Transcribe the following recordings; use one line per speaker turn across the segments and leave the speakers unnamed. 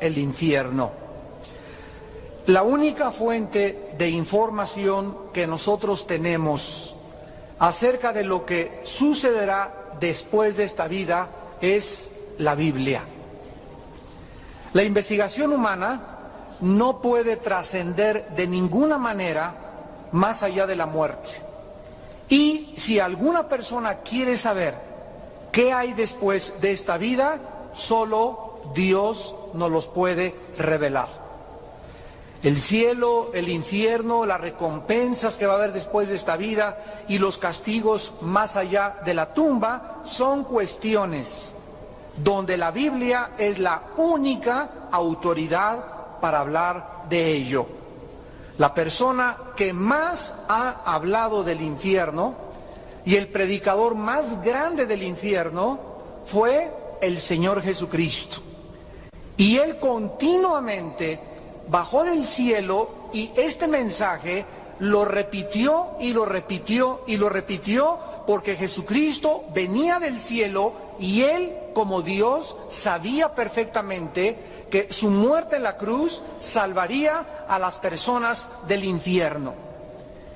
El infierno. La única fuente de información que nosotros tenemos acerca de lo que sucederá después de esta vida es la Biblia. La investigación humana no puede trascender de ninguna manera más allá de la muerte. Y si alguna persona quiere saber qué hay después de esta vida, solo Dios nos los puede revelar. El cielo, el infierno, las recompensas que va a haber después de esta vida y los castigos más allá de la tumba son cuestiones donde la Biblia es la única autoridad para hablar de ello. La persona que más ha hablado del infierno y el predicador más grande del infierno fue el Señor Jesucristo. Y Él continuamente bajó del cielo y este mensaje lo repitió y lo repitió y lo repitió, porque Jesucristo venía del cielo y Él, como Dios, sabía perfectamente que su muerte en la cruz salvaría a las personas del infierno.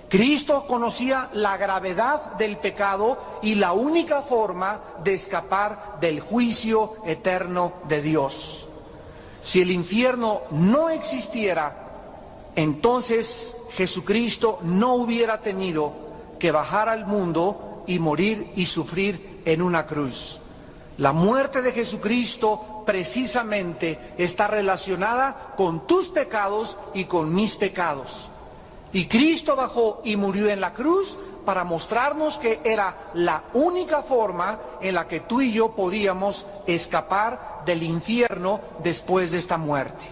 Cristo conocía la gravedad del pecado y la única forma de escapar del juicio eterno de Dios. Si el infierno no existiera, entonces Jesucristo no hubiera tenido que bajar al mundo y morir y sufrir en una cruz. La muerte de Jesucristo precisamente está relacionada con tus pecados y con mis pecados. Y Cristo bajó y murió en la cruz para mostrarnos que era la única forma en la que tú y yo podíamos escapar del infierno después de esta muerte.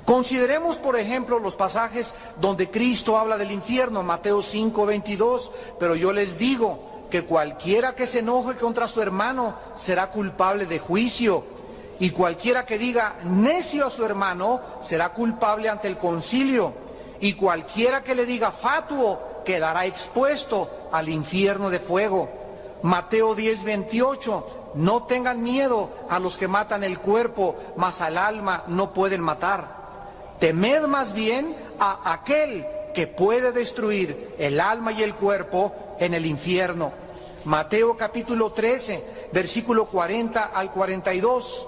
Consideremos, por ejemplo, los pasajes donde Cristo habla del infierno, Mateo 5:22, pero yo les digo que cualquiera que se enoje contra su hermano será culpable de juicio, y cualquiera que diga necio a su hermano será culpable ante el concilio, y cualquiera que le diga fatuo quedará expuesto al infierno de fuego. Mateo 10:28, no tengan miedo a los que matan el cuerpo, mas al alma no pueden matar. Temed más bien a aquel que puede destruir el alma y el cuerpo en el infierno. Mateo capítulo 13, versículo 40 al 42.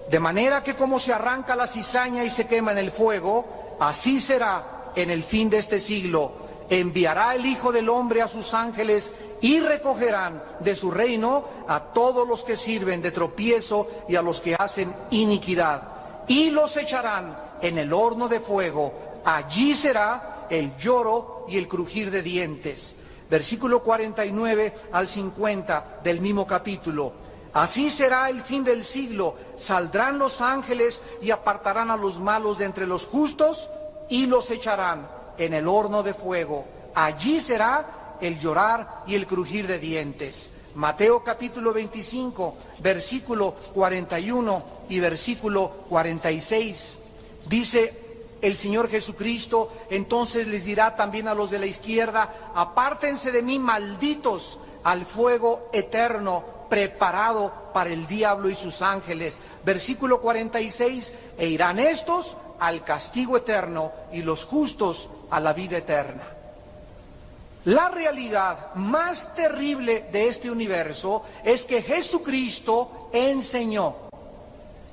De manera que como se arranca la cizaña y se quema en el fuego, así será en el fin de este siglo. Enviará el Hijo del Hombre a sus ángeles y recogerán de su reino a todos los que sirven de tropiezo y a los que hacen iniquidad, y los echarán en el horno de fuego. Allí será el lloro y el crujir de dientes. Versículo 49 al 50 del mismo capítulo. Así será el fin del siglo. Saldrán los ángeles y apartarán a los malos de entre los justos y los echarán en el horno de fuego. Allí será el llorar y el crujir de dientes. Mateo capítulo 25, versículo 41 y versículo 46. Dice el Señor Jesucristo, entonces les dirá también a los de la izquierda, apártense de mí, malditos, al fuego eterno preparado para el diablo y sus ángeles. Versículo 46, e irán estos al castigo eterno y los justos a la vida eterna. La realidad más terrible de este universo es que Jesucristo enseñó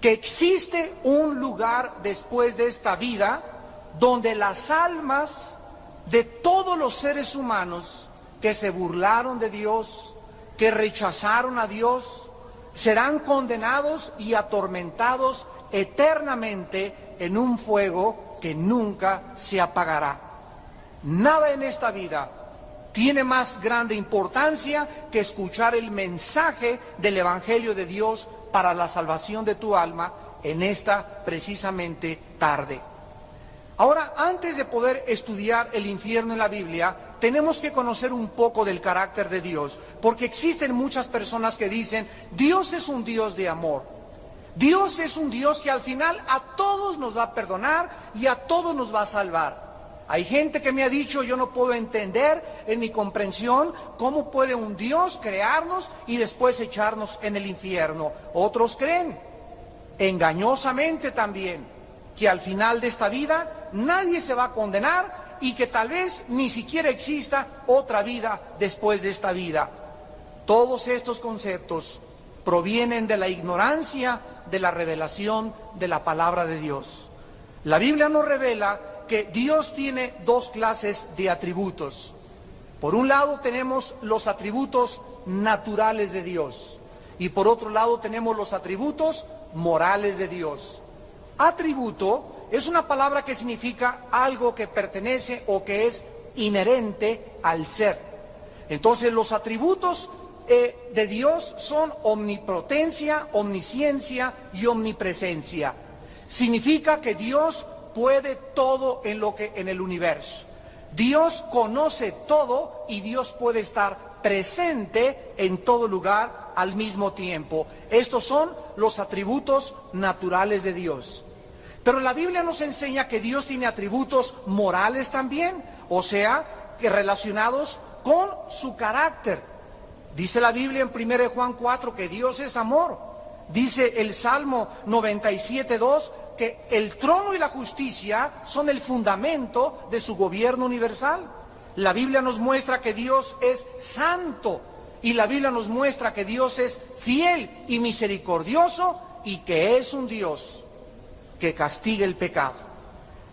que existe un lugar después de esta vida donde las almas de todos los seres humanos que se burlaron de Dios, que rechazaron a Dios, serán condenados y atormentados eternamente en un fuego que nunca se apagará. Nada en esta vida tiene más grande importancia que escuchar el mensaje del Evangelio de Dios para la salvación de tu alma en esta precisamente tarde. Ahora, antes de poder estudiar el infierno en la Biblia, tenemos que conocer un poco del carácter de Dios, porque existen muchas personas que dicen, Dios es un Dios de amor. Dios es un Dios que al final a todos nos va a perdonar y a todos nos va a salvar. Hay gente que me ha dicho, yo no puedo entender en mi comprensión cómo puede un Dios crearnos y después echarnos en el infierno. Otros creen engañosamente también, que al final de esta vida nadie se va a condenar y que tal vez ni siquiera exista otra vida después de esta vida. Todos estos conceptos provienen de la ignorancia de la revelación de la palabra de Dios. La Biblia nos revela que Dios tiene dos clases de atributos. Por un lado tenemos los atributos naturales de Dios y por otro lado tenemos los atributos morales de Dios. Atributo es una palabra que significa algo que pertenece o que es inherente al ser. Entonces los atributos de Dios son omnipotencia, omnisciencia y omnipresencia. Significa que Dios puede todo en el universo. Dios conoce todo y Dios puede estar presente en todo lugar al mismo tiempo. Estos son los atributos naturales de Dios. Pero la Biblia nos enseña que Dios tiene atributos morales también, o sea, que relacionados con su carácter. Dice la Biblia en 1 Juan 4 que Dios es amor. Dice el Salmo 97:2 que el trono y la justicia son el fundamento de su gobierno universal. La Biblia nos muestra que Dios es santo y la Biblia nos muestra que Dios es fiel y misericordioso y que es un Dios que castiga el pecado.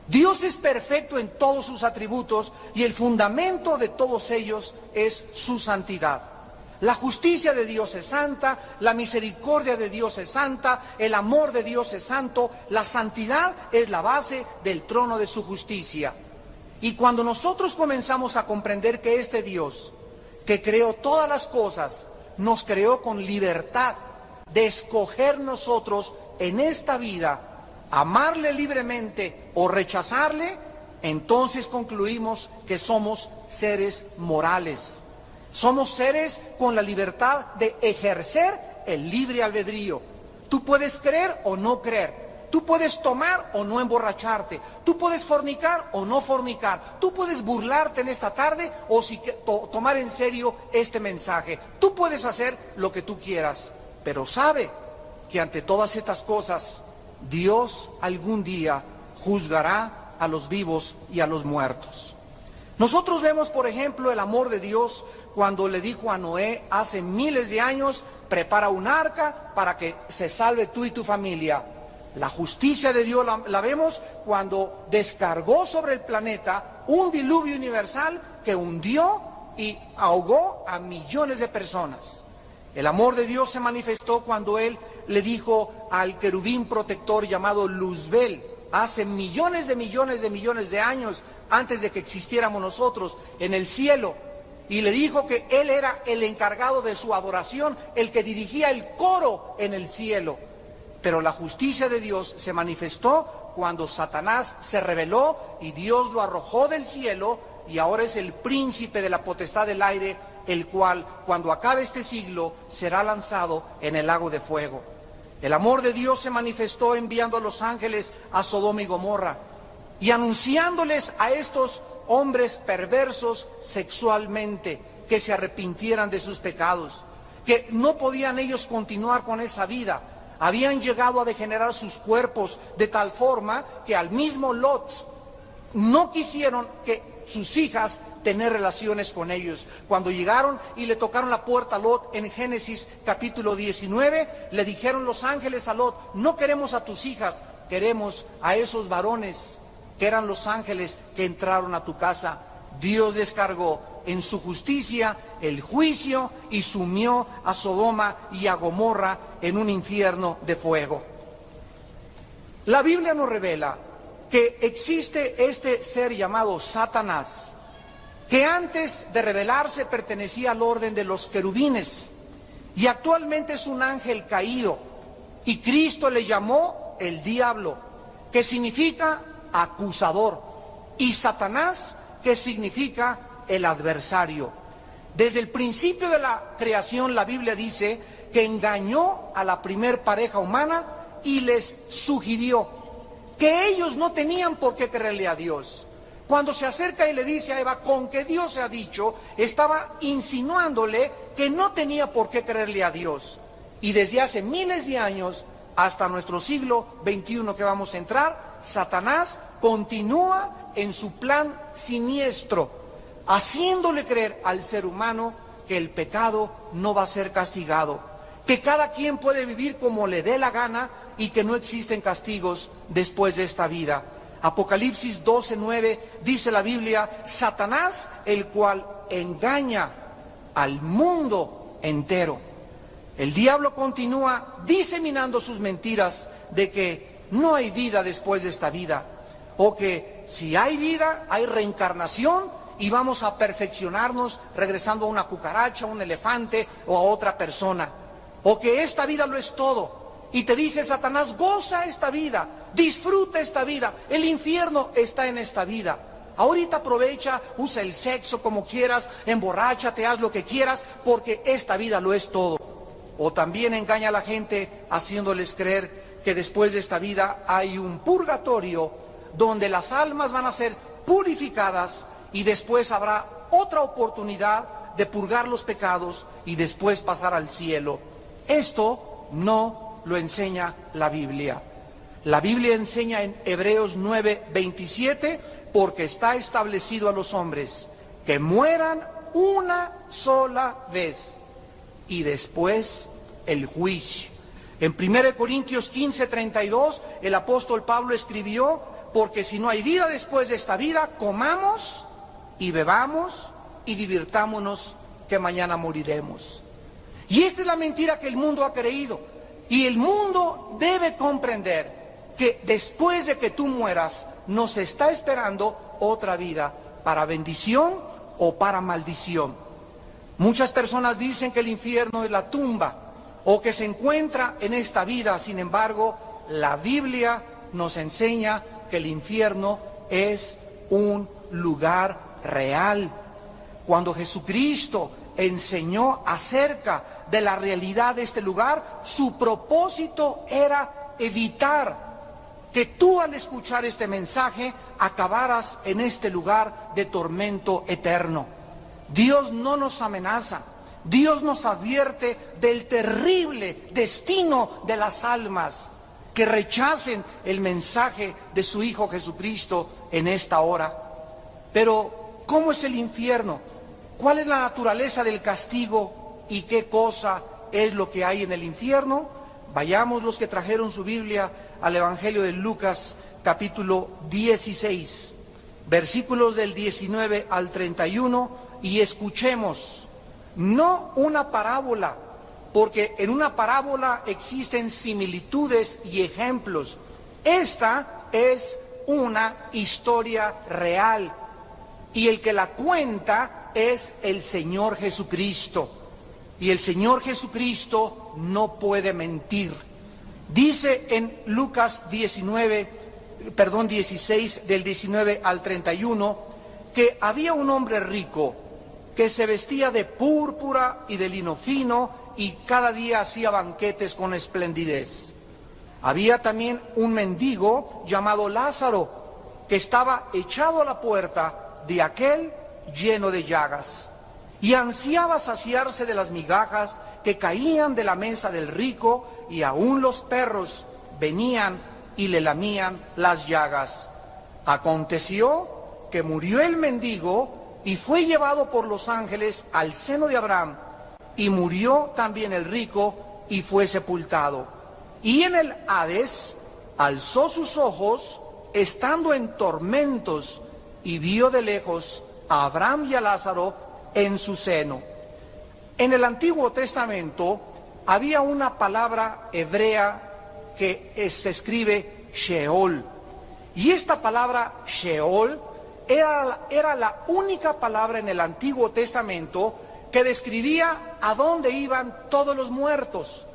Dios es perfecto en todos sus atributos y el fundamento de todos ellos es su santidad. La justicia de Dios es santa, la misericordia de Dios es santa, el amor de Dios es santo, la santidad es la base del trono de su justicia. Y cuando nosotros comenzamos a comprender que este Dios, que creó todas las cosas, nos creó con libertad de escoger nosotros en esta vida, amarle libremente o rechazarle, entonces concluimos que somos seres morales. Somos seres con la libertad de ejercer el libre albedrío. Tú puedes creer o no creer. Tú puedes tomar o no emborracharte. Tú puedes fornicar o no fornicar. Tú puedes burlarte en esta tarde o tomar en serio este mensaje. Tú puedes hacer lo que tú quieras. Pero sabe que ante todas estas cosas, Dios algún día juzgará a los vivos y a los muertos. Nosotros vemos, por ejemplo, el amor de Dios cuando le dijo a Noé hace miles de años, prepara un arca para que se salve tú y tu familia. La justicia de Dios la vemos cuando descargó sobre el planeta un diluvio universal que hundió y ahogó a millones de personas. El amor de Dios se manifestó cuando Él le dijo al querubín protector llamado Luzbel, hace millones de años antes de que existiéramos nosotros en el cielo, y le dijo que Él era el encargado de su adoración, el que dirigía el coro en el cielo. Pero la justicia de Dios se manifestó cuando Satanás se rebeló y Dios lo arrojó del cielo y ahora es el príncipe de la potestad del aire, el cual cuando acabe este siglo será lanzado en el lago de fuego. El amor de Dios se manifestó enviando a los ángeles a Sodoma y Gomorra y anunciándoles a estos hombres perversos sexualmente que se arrepintieran de sus pecados, que no podían ellos continuar con esa vida. Habían llegado a degenerar sus cuerpos de tal forma que al mismo Lot no quisieron que sus hijas tener relaciones con ellos. Cuando llegaron y le tocaron la puerta a Lot en Génesis capítulo 19, le dijeron los ángeles a Lot, no queremos a tus hijas, queremos a esos varones que eran los ángeles que entraron a tu casa. Dios descargó en su justicia el juicio y sumió a Sodoma y a Gomorra en un infierno de fuego. La Biblia nos revela que existe este ser llamado Satanás, que antes de revelarse pertenecía al orden de los querubines y actualmente es un ángel caído, y Cristo le llamó el diablo, que significa acusador, y Satanás, que significa el adversario. Desde el principio de la creación la Biblia dice que engañó a la primer pareja humana y les sugirió que ellos no tenían por qué creerle a Dios. Cuando se acerca y le dice a Eva, con que Dios se ha dicho, estaba insinuándole que no tenía por qué creerle a Dios. Y desde hace miles de años, hasta nuestro siglo XXI que vamos a entrar, Satanás continúa en su plan siniestro, haciéndole creer al ser humano que el pecado no va a ser castigado, que cada quien puede vivir como le dé la gana y que no existen castigos después de esta vida. Apocalipsis 12:9 dice la Biblia: Satanás, el cual engaña al mundo entero. El diablo continúa diseminando sus mentiras de que no hay vida después de esta vida, o que si hay vida, hay reencarnación y vamos a perfeccionarnos regresando a una cucaracha, a un elefante o a otra persona, o que esta vida lo es todo. Y te dice Satanás: goza esta vida, disfruta esta vida, el infierno está en esta vida. Ahorita aprovecha, usa el sexo como quieras, emborráchate, haz lo que quieras, porque esta vida lo es todo. O también engaña a la gente haciéndoles creer que después de esta vida hay un purgatorio donde las almas van a ser purificadas y después habrá otra oportunidad de purgar los pecados y después pasar al cielo. Esto no lo enseña la Biblia. La Biblia enseña en Hebreos 9:27, porque está establecido a los hombres que mueran una sola vez y después el juicio. En 1 Corintios 15:32, el apóstol Pablo escribió: porque si no hay vida después de esta vida, comamos y bebamos y divirtámonos, que mañana moriremos. Y esta es la mentira que el mundo ha creído. Y el mundo debe comprender que después de que tú mueras, nos está esperando otra vida, para bendición o para maldición. Muchas personas dicen que el infierno es la tumba, o que se encuentra en esta vida. Sin embargo, la Biblia nos enseña que el infierno es un lugar real. Cuando Jesucristo enseñó acerca de la realidad de este lugar, su propósito era evitar que tú, al escuchar este mensaje, acabaras en este lugar de tormento eterno. Dios no nos amenaza, Dios nos advierte del terrible destino de las almas que rechacen el mensaje de su Hijo Jesucristo en esta hora. Pero, ¿cómo es el infierno? ¿Cuál es la naturaleza del castigo y qué cosa es lo que hay en el infierno? Vayamos, los que trajeron su Biblia, al Evangelio de Lucas, capítulo 16, versículos del 19 al 31, y escuchemos, no una parábola, porque en una parábola existen similitudes y ejemplos. Esta es una historia real, y el que la cuenta es el Señor Jesucristo. Y el Señor Jesucristo no puede mentir. Dice en Lucas 16, del 19 al 31, que había un hombre rico que se vestía de púrpura y de lino fino y cada día hacía banquetes con esplendidez. Había también un mendigo llamado Lázaro, que estaba echado a la puerta de aquel lleno de llagas, y ansiaba saciarse de las migajas que caían de la mesa del rico, y aún los perros venían y le lamían las llagas. Aconteció que murió el mendigo y fue llevado por los ángeles al seno de Abraham, y murió también el rico y fue sepultado. Y en el Hades alzó sus ojos, estando en tormentos, y vio de lejos a Abraham y a Lázaro en su seno. En el Antiguo Testamento había una palabra hebrea que se escribe Sheol, y esta palabra Sheol era la única palabra en el Antiguo Testamento que describía a dónde iban todos los muertos.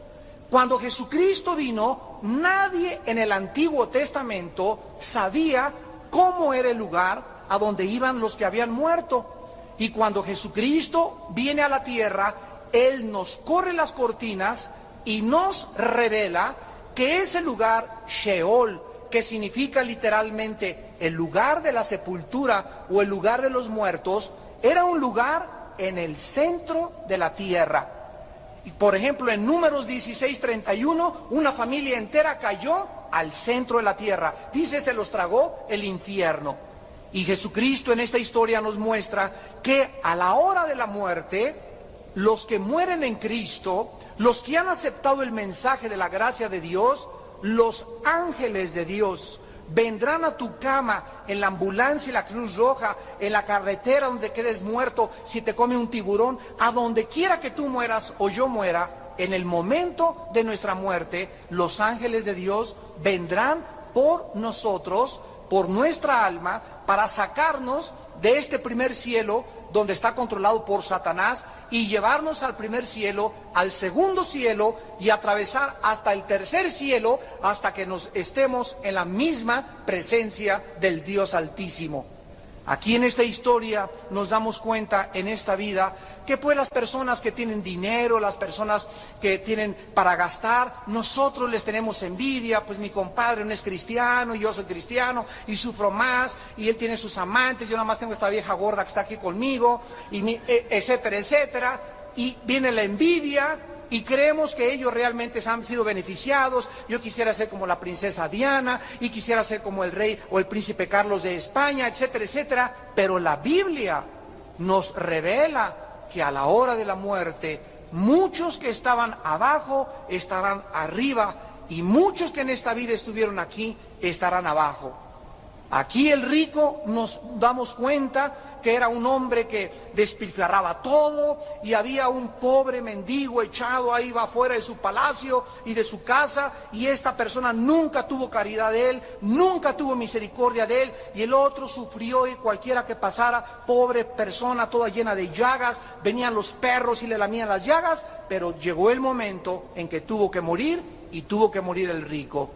Cuando Jesucristo vino, nadie en el Antiguo Testamento sabía cómo era el lugar a donde iban los que habían muerto. Y cuando Jesucristo viene a la tierra, Él nos corre las cortinas y nos revela que ese lugar Sheol, que significa literalmente el lugar de la sepultura o el lugar de los muertos, era un lugar en el centro de la tierra. Por ejemplo, en Números 16:31, una familia entera cayó al centro de la tierra. Dice, se los tragó el infierno. Y Jesucristo en esta historia nos muestra que a la hora de la muerte, los que mueren en Cristo, los que han aceptado el mensaje de la gracia de Dios, los ángeles de Dios vendrán a tu cama, en la ambulancia y la Cruz Roja, en la carretera donde quedes muerto, si te come un tiburón, a donde quiera que tú mueras o yo muera, en el momento de nuestra muerte, los ángeles de Dios vendrán por nosotros, por nuestra alma, para sacarnos de este primer cielo donde está controlado por Satanás y llevarnos al primer cielo, al segundo cielo y atravesar hasta el tercer cielo hasta que nos estemos en la misma presencia del Dios Altísimo. Aquí en esta historia nos damos cuenta en esta vida que pues las personas que tienen dinero, las personas que tienen para gastar, nosotros les tenemos envidia, pues mi compadre no es cristiano, y yo soy cristiano y sufro más, y él tiene sus amantes, yo nada más tengo esta vieja gorda que está aquí conmigo, y etcétera, etcétera, y viene la envidia. Y creemos que ellos realmente han sido beneficiados. Yo quisiera ser como la princesa Diana, y quisiera ser como el rey o el príncipe Carlos de España, etcétera, etcétera. Pero la Biblia nos revela que a la hora de la muerte, muchos que estaban abajo estarán arriba, y muchos que en esta vida estuvieron aquí estarán abajo. Aquí el rico, nos damos cuenta que era un hombre que despilfarraba todo, y había un pobre mendigo echado ahí afuera de su palacio y de su casa, y esta persona nunca tuvo caridad de él, nunca tuvo misericordia de él, y el otro sufrió, y cualquiera que pasara, pobre persona toda llena de llagas, venían los perros y le lamían las llagas, pero llegó el momento en que tuvo que morir, y tuvo que morir el rico.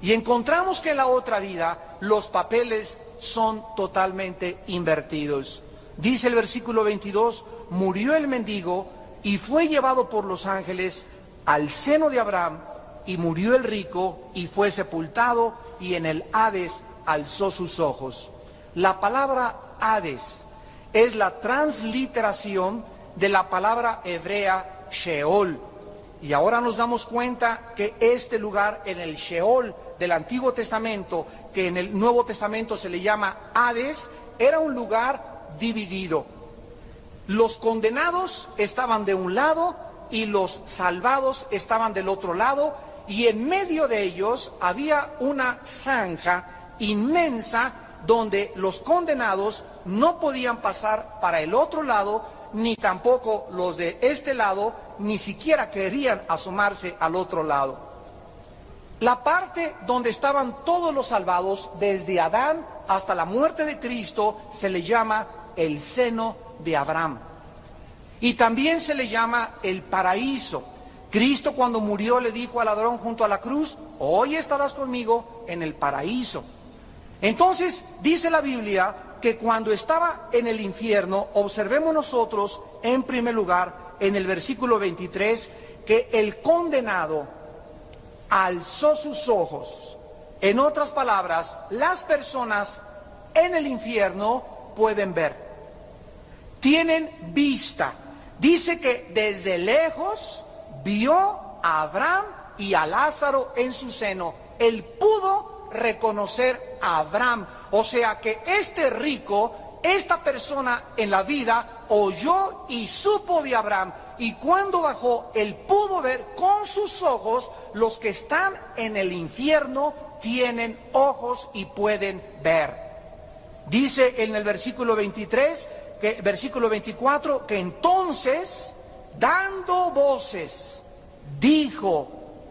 Y encontramos que en la otra vida los papeles son totalmente invertidos. Dice el versículo 22, murió el mendigo y fue llevado por los ángeles al seno de Abraham, y murió el rico y fue sepultado, y en el Hades alzó sus ojos. La palabra Hades es la transliteración de la palabra hebrea Sheol. Y ahora nos damos cuenta que este lugar en el Sheol del Antiguo Testamento, que en el Nuevo Testamento se le llama Hades, era un lugar dividido. Los condenados estaban de un lado y los salvados estaban del otro lado, y en medio de ellos había una zanja inmensa donde los condenados no podían pasar para el otro lado, ni tampoco los de este lado, ni siquiera querían asomarse al otro lado. La parte donde estaban todos los salvados, desde Adán hasta la muerte de Cristo, se le llama el seno de Abraham. Y también se le llama el paraíso. Cristo, cuando murió, le dijo al ladrón junto a la cruz, hoy estarás conmigo en el paraíso. Entonces, dice la Biblia que cuando estaba en el infierno, observemos nosotros, en primer lugar, en el versículo 23, que el condenado alzó sus ojos. En otras palabras, las personas en el infierno pueden ver, tienen vista. Dice que desde lejos vio a Abraham y a Lázaro en su seno. Él pudo reconocer a Abraham. O sea que este rico, esta persona en la vida, oyó y supo de Abraham. Y cuando bajó, él pudo ver con sus ojos. Los que están en el infierno tienen ojos y pueden ver. Dice en el versículo 24, que entonces, dando voces, dijo,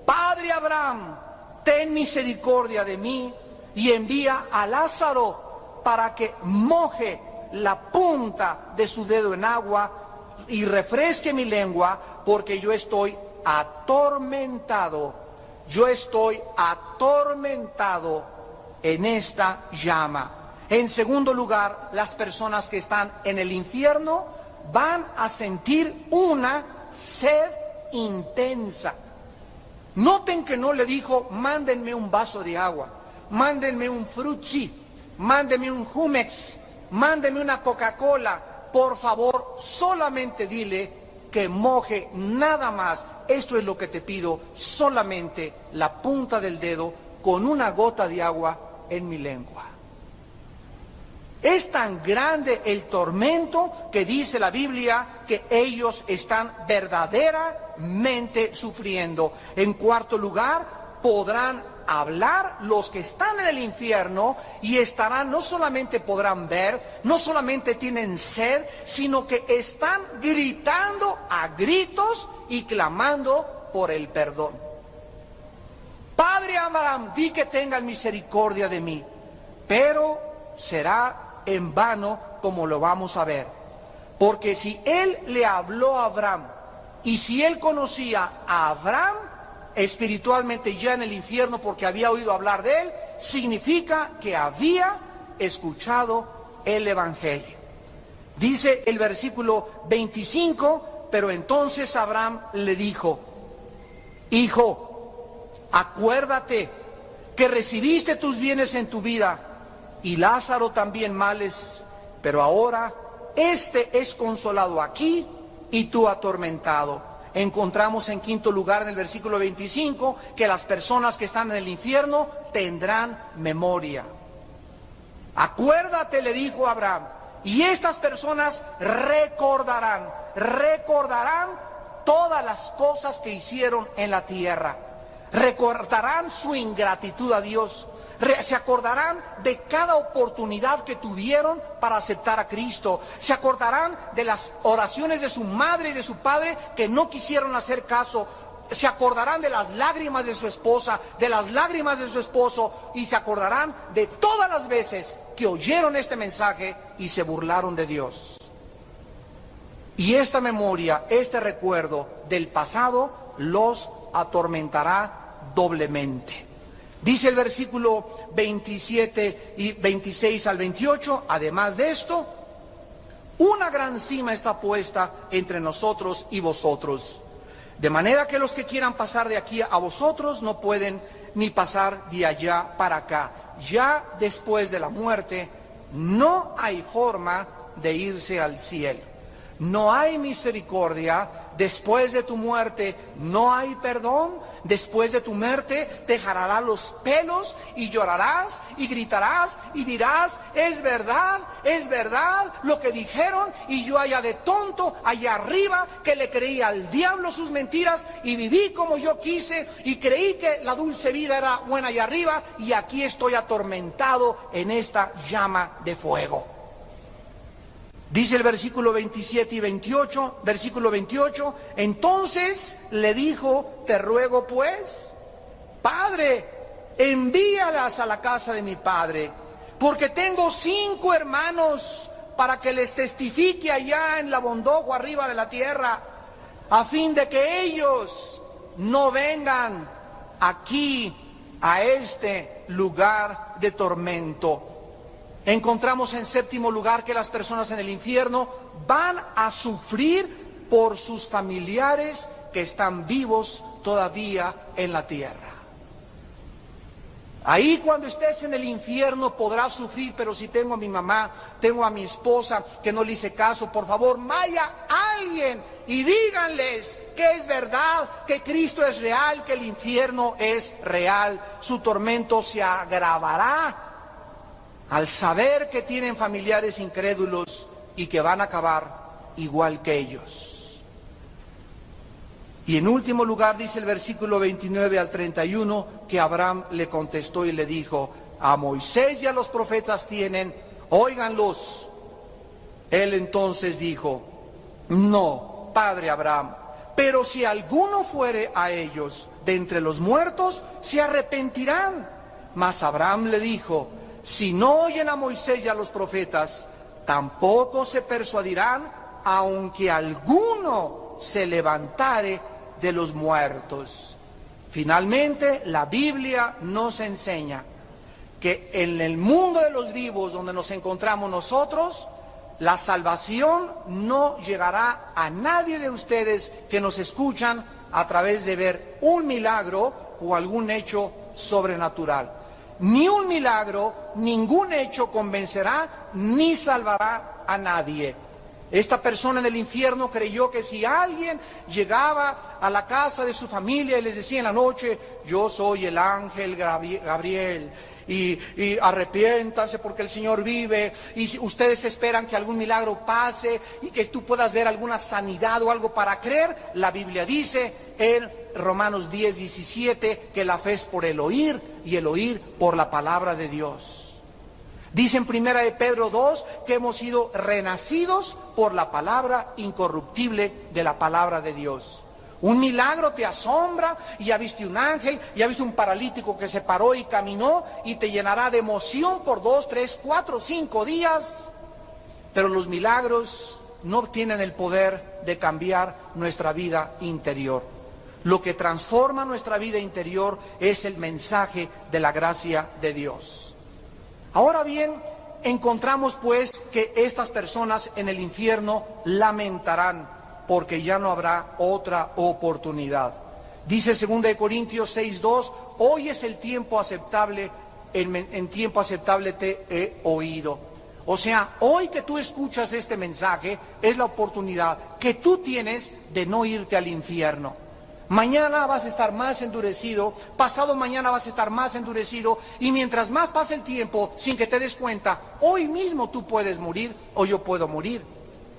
Padre Abraham, ten misericordia de mí, y envía a Lázaro para que moje la punta de su dedo en agua y refresque mi lengua, porque yo estoy atormentado en esta llama. En segundo lugar, las personas que están en el infierno van a sentir una sed intensa. Noten que no le dijo, mándenme un vaso de agua, mándenme un frutzi, mándenme un Jumex, mándenme una Coca-Cola. Por favor, solamente dile, que moje nada más. Esto es lo que te pido, solamente la punta del dedo con una gota de agua en mi lengua. Es tan grande el tormento que dice la Biblia que ellos están verdaderamente sufriendo. En cuarto lugar, podrán hablar los que están en el infierno y estarán, no solamente podrán ver, no solamente tienen sed, sino que están gritando a gritos y clamando por el perdón. Padre Abraham, di que tengan misericordia de mí, pero será en vano, como lo vamos a ver. Porque si él le habló a Abraham y si él conocía a Abraham espiritualmente ya en el infierno porque había oído hablar de él, significa que había escuchado el Evangelio. Dice el versículo 25, pero entonces Abraham le dijo: Hijo, acuérdate que recibiste tus bienes en tu vida y Lázaro también males, pero ahora este es consolado aquí y tú atormentado. Encontramos en quinto lugar en el versículo 25 que las personas que están en el infierno tendrán memoria. Acuérdate, le dijo Abraham, y estas personas recordarán todas las cosas que hicieron en la tierra. Recordarán su ingratitud a Dios. Se acordarán de cada oportunidad que tuvieron para aceptar a Cristo. Se acordarán de las oraciones de su madre y de su padre que no quisieron hacer caso. Se acordarán de las lágrimas de su esposa, de las lágrimas de su esposo, y se acordarán de todas las veces que oyeron este mensaje y se burlaron de Dios. Y esta memoria, este recuerdo del pasado los atormentará doblemente. Dice el versículo 27 y 26 al 28, además de esto, una gran cima está puesta entre nosotros y vosotros, de manera que los que quieran pasar de aquí a vosotros no pueden ni pasar de allá para acá. Ya después de la muerte no hay forma de irse al cielo. No hay misericordia. Después de tu muerte no hay perdón. Después de tu muerte te jalarán los pelos y llorarás y gritarás y dirás: es verdad lo que dijeron, y yo allá de tonto, allá arriba, que le creí al diablo sus mentiras y viví como yo quise y creí que la dulce vida era buena allá arriba, y aquí estoy atormentado en esta llama de fuego. Dice el versículo 27 y 28, versículo 28, entonces le dijo: te ruego pues, Padre, envíalas a la casa de mi padre, porque tengo 5 hermanos, para que les testifique allá en la bondojo arriba de la tierra, a fin de que ellos no vengan aquí a este lugar de tormento. Encontramos en séptimo lugar que las personas en el infierno van a sufrir por sus familiares que están vivos todavía en la tierra. Ahí cuando estés en el infierno podrás sufrir: pero si tengo a mi mamá, tengo a mi esposa que no le hice caso, por favor vaya alguien y díganles que es verdad, que Cristo es real, que el infierno es real. Su tormento se agravará al saber que tienen familiares incrédulos y que van a acabar igual que ellos. Y en último lugar dice el versículo 29 al 31 que Abraham le contestó y le dijo: a Moisés y a los profetas tienen, óiganlos. Él entonces dijo: no, padre Abraham, pero si alguno fuere a ellos de entre los muertos, se arrepentirán. Mas Abraham le dijo: si no oyen a Moisés y a los profetas, tampoco se persuadirán, aunque alguno se levantare de los muertos. Finalmente, la Biblia nos enseña que en el mundo de los vivos, donde nos encontramos nosotros, la salvación no llegará a nadie de ustedes que nos escuchan a través de ver un milagro o algún hecho sobrenatural. Ni un milagro, ningún hecho convencerá ni salvará a nadie. Esta persona en el infierno creyó que si alguien llegaba a la casa de su familia y les decía en la noche, yo soy el ángel Gabriel, y arrepiéntanse porque el Señor vive, y si ustedes esperan que algún milagro pase y que tú puedas ver alguna sanidad o algo para creer, la Biblia dice en Romanos 10:17 que la fe es por el oír y el oír por la palabra de Dios. Dice en 1 de Pedro 2 que hemos sido renacidos por la palabra incorruptible de la palabra de Dios. Un milagro te asombra, y ya viste un ángel, ya viste un paralítico que se paró y caminó, y te llenará de emoción por 2, 3, 4, 5 días. Pero los milagros no tienen el poder de cambiar nuestra vida interior. Lo que transforma nuestra vida interior es el mensaje de la gracia de Dios. Ahora bien, encontramos pues que estas personas en el infierno lamentarán porque ya no habrá otra oportunidad. Dice 2 Corintios 6:2, hoy es el tiempo aceptable, en tiempo aceptable te he oído. O sea, hoy que tú escuchas este mensaje es la oportunidad que tú tienes de no irte al infierno. Mañana vas a estar más endurecido, pasado mañana vas a estar más endurecido, y mientras más pasa el tiempo, sin que te des cuenta, hoy mismo tú puedes morir o yo puedo morir.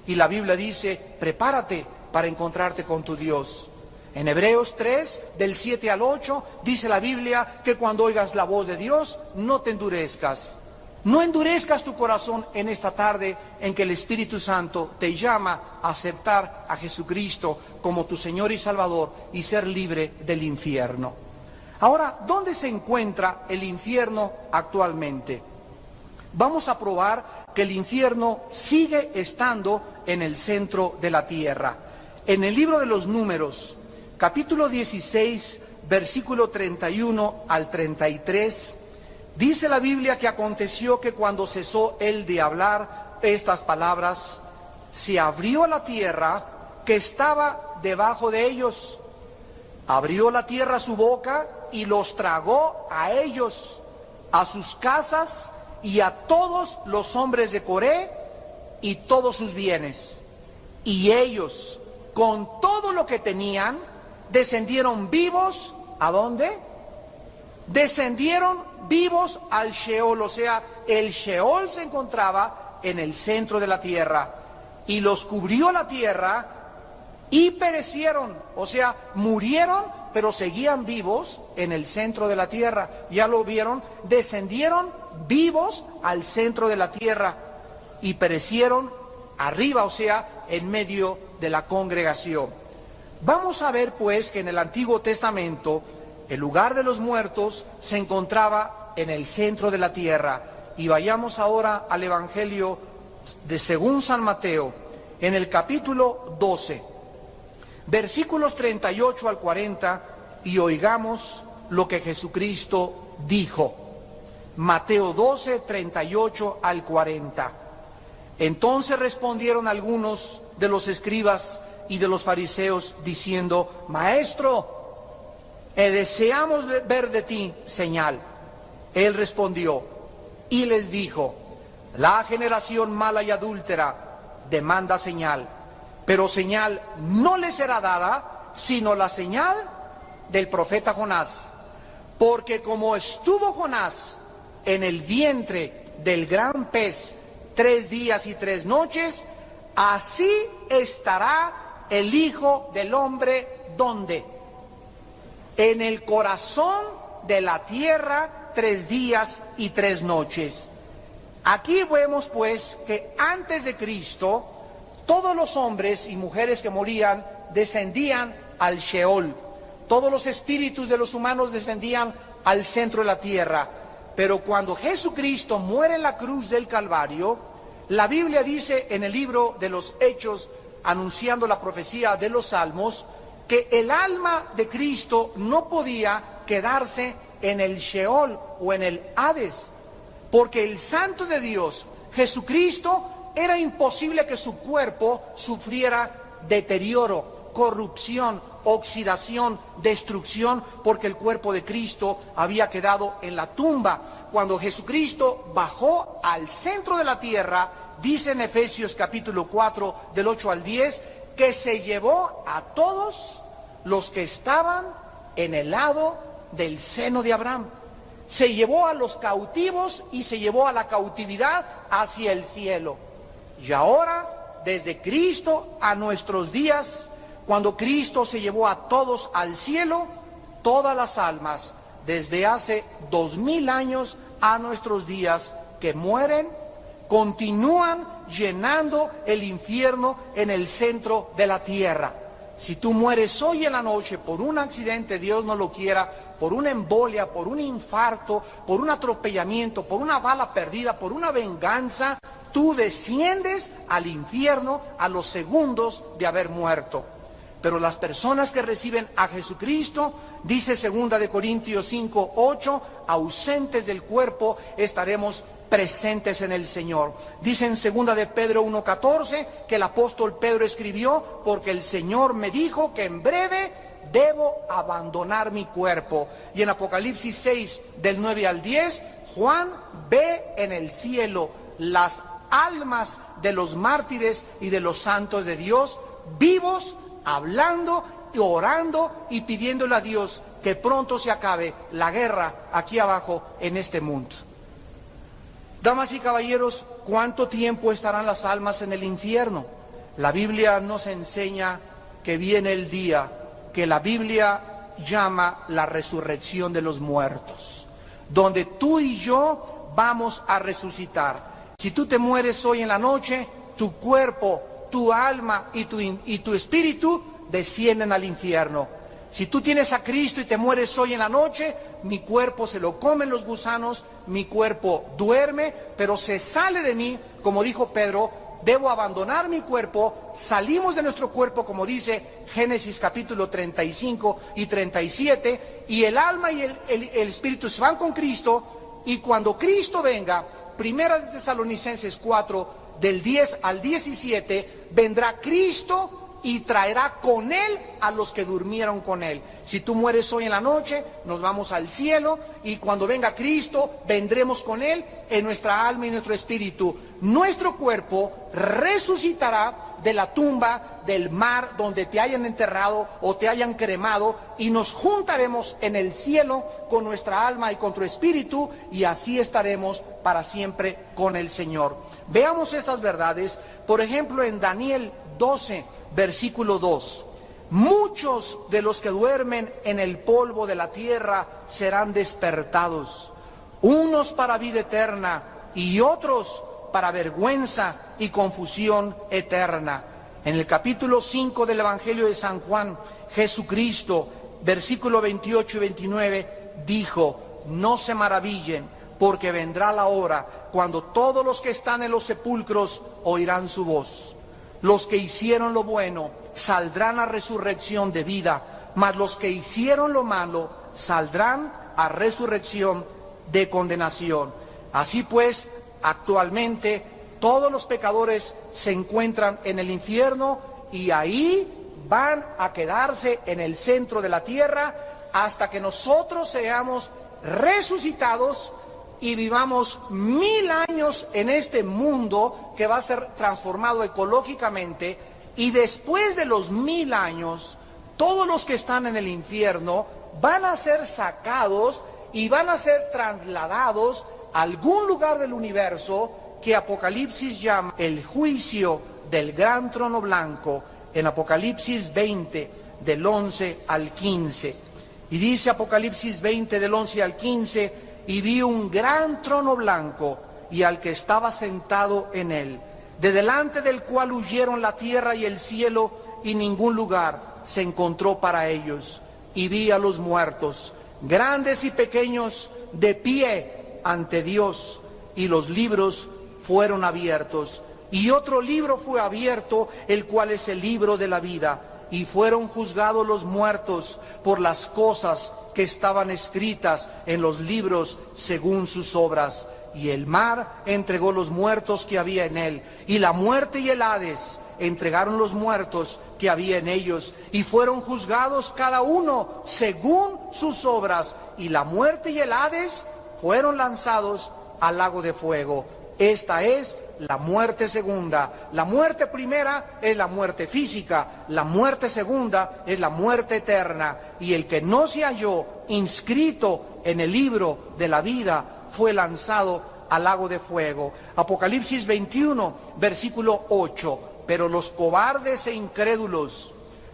Y la Biblia dice, prepárate para encontrarte con tu Dios. En Hebreos 3, del 7 al 8, dice la Biblia que cuando oigas la voz de Dios, no te endurezcas. No endurezcas tu corazón en esta tarde en que el Espíritu Santo te llama a aceptar a Jesucristo como tu Señor y Salvador y ser libre del infierno. Ahora, ¿dónde se encuentra el infierno actualmente? Vamos a probar que el infierno sigue estando en el centro de la tierra. En el libro de los Números, capítulo 16, versículo 31 al 33, dice la Biblia que aconteció que cuando cesó él de hablar estas palabras, se abrió la tierra que estaba debajo de ellos. Abrió la tierra su boca y los tragó a ellos, a sus casas y a todos los hombres de Coré y todos sus bienes. Y ellos, con todo lo que tenían, descendieron vivos, ¿a dónde? Descendieron vivos al Sheol, o sea, el Sheol se encontraba en el centro de la tierra, y los cubrió la tierra y perecieron, o sea, murieron, pero seguían vivos en el centro de la tierra. Ya lo vieron, descendieron vivos al centro de la tierra y perecieron arriba, o sea, en medio de la congregación. Vamos a ver pues que en el Antiguo Testamento el lugar de los muertos se encontraba en el centro de la tierra. Y vayamos ahora al Evangelio de según San Mateo, en el capítulo 12, versículos 38 al 40, y oigamos lo que Jesucristo dijo. Mateo 12, 38 al 40. Entonces respondieron algunos de los escribas y de los fariseos, diciendo, Maestro, deseamos ver de ti señal. Él respondió y les dijo, la generación mala y adúltera demanda señal, pero señal no le será dada, sino la señal del profeta Jonás. Porque como estuvo Jonás en el vientre del gran pez 3 días y 3 noches, así estará el Hijo del Hombre, ¿dónde? En el corazón de la tierra 3 días y 3 noches. Aquí vemos pues que antes de Cristo, todos los hombres y mujeres que morían descendían al Sheol. Todos los espíritus de los humanos descendían al centro de la tierra. Pero cuando Jesucristo muere en la cruz del Calvario, la Biblia dice en el libro de los Hechos, anunciando la profecía de los Salmos, que el alma de Cristo no podía quedarse en el Sheol o en el Hades, porque el Santo de Dios, Jesucristo, era imposible que su cuerpo sufriera deterioro, corrupción oxidación, destrucción, porque el cuerpo de Cristo había quedado en la tumba. Cuando Jesucristo bajó al centro de la tierra, dice en Efesios capítulo 4, del 8 al 10, que se llevó a todos los que estaban en el lado del seno de Abraham. Se llevó a los cautivos y se llevó a la cautividad hacia el cielo. Y ahora, desde Cristo a nuestros días, cuando Cristo se llevó a todos al cielo, todas las almas, desde hace 2000 años a nuestros días, que mueren, continúan llenando el infierno en el centro de la tierra. Si tú mueres hoy en la noche por un accidente, Dios no lo quiera, por una embolia, por un infarto, por un atropellamiento, por una bala perdida, por una venganza, tú desciendes al infierno a los segundos de haber muerto. Pero las personas que reciben a Jesucristo, dice 2 Corintios 5, 8, ausentes del cuerpo, estaremos presentes en el Señor. Dice en 2 Pedro 1, 14, que el apóstol Pedro escribió, porque el Señor me dijo que en breve debo abandonar mi cuerpo. Y en Apocalipsis 6, del 9 al 10, Juan ve en el cielo las almas de los mártires y de los santos de Dios, vivos, hablando y orando y pidiéndole a Dios que pronto se acabe la guerra aquí abajo en este mundo. Damas y caballeros, ¿cuánto tiempo estarán las almas en el infierno? La Biblia nos enseña que viene el día que la Biblia llama la resurrección de los muertos, donde tú y yo vamos a resucitar. Si tú te mueres hoy en la noche, tu cuerpo, tu alma y tu espíritu descienden al infierno. Si tú tienes a Cristo y te mueres hoy en la noche, mi cuerpo se lo comen los gusanos, mi cuerpo duerme, pero se sale de mí, como dijo Pedro, debo abandonar mi cuerpo, salimos de nuestro cuerpo, como dice Génesis capítulo 35 y 37, y el alma y el espíritu se van con Cristo, y cuando Cristo venga, Primera de Tesalonicenses 4, del 10 al 17, vendrá Cristo y traerá con Él a los que durmieron con Él. Si tú mueres hoy en la noche, nos vamos al cielo, y cuando venga Cristo, vendremos con Él en nuestra alma y nuestro espíritu. Nuestro cuerpo resucitará de la tumba, del mar, donde te hayan enterrado o te hayan cremado, y nos juntaremos en el cielo con nuestra alma y con tu espíritu, y así estaremos para siempre con el Señor. Veamos estas verdades, por ejemplo, en Daniel 12, versículo 2. Muchos de los que duermen en el polvo de la tierra serán despertados, unos para vida eterna y otros para vergüenza y confusión eterna. En el capítulo 5 del Evangelio de San Juan, Jesucristo, versículo 28 y 29, dijo: no se maravillen, porque vendrá la hora cuando todos los que están en los sepulcros oirán su voz. Los que hicieron lo bueno saldrán a resurrección de vida, mas los que hicieron lo malo saldrán a resurrección de condenación. Así pues, actualmente todos los pecadores se encuentran en el infierno, y ahí van a quedarse en el centro de la tierra hasta que nosotros seamos resucitados y vivamos 1000 años en este mundo que va a ser transformado ecológicamente. Y después de los 1000 años, todos los que están en el infierno van a ser sacados y van a ser trasladados a algún lugar del universo que Apocalipsis llama el juicio del gran trono blanco, en Apocalipsis 20, del 11 al 15. Y dice Apocalipsis 20, del 11 al 15: y vi un gran trono blanco y al que estaba sentado en él, de delante del cual huyeron la tierra y el cielo, y ningún lugar se encontró para ellos. Y vi a los muertos, grandes y pequeños, de pie ante Dios, y los libros fueron abiertos. Y otro libro fue abierto, el cual es el libro de la vida. Y fueron juzgados los muertos por las cosas que estaban escritas en los libros según sus obras. Y el mar entregó los muertos que había en él, y la muerte y el Hades entregaron los muertos que había en ellos, y fueron juzgados cada uno según sus obras, y la muerte y el Hades fueron lanzados al lago de fuego. Esta es la muerte segunda. La muerte primera es la muerte física, la muerte segunda es la muerte eterna, y el que no se halló inscrito en el libro de la vida fue lanzado al lago de fuego. Apocalipsis 21, versículo 8. Pero los cobardes e incrédulos,